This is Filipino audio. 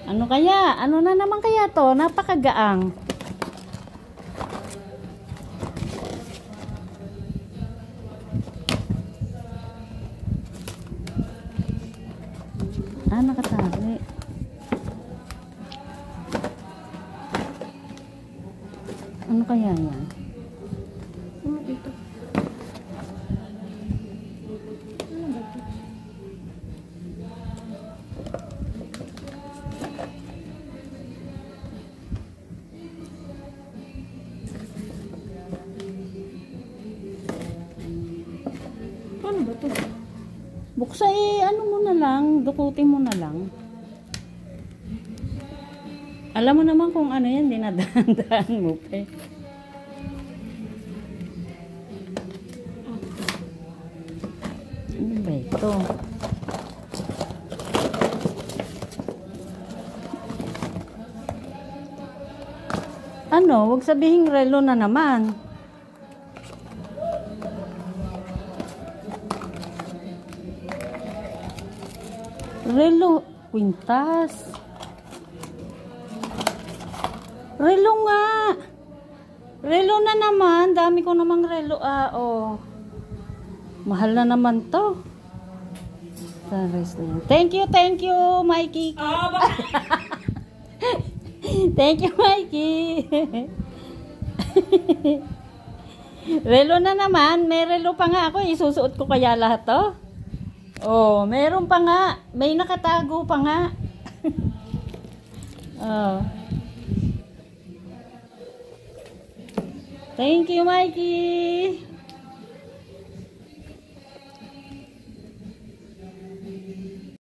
Ano kaya? Ano na naman kaya to? Napakagaang. Ah, nakatali. Ano kaya yan? Ano dito? Ano ba ito? Ano ba ito? Buksa ano mo na lang, dukutin mo na lang. Alam mo naman kung ano yan, dinadaan mo pa. Ano ba ito? Ano? Huwag sabihing relo na naman. Relo, kwintas. Relo nga. Relo na naman. Dami ko namang relo. Oh. Mahal na naman to. Thank you, Mikey. Thank you, Mikey. Relo na naman. May relo pa nga ako. Isusuot ko kaya lahat to. Oh, meron pa nga. May nakatago pa nga. Oh. Thank you, Mikey.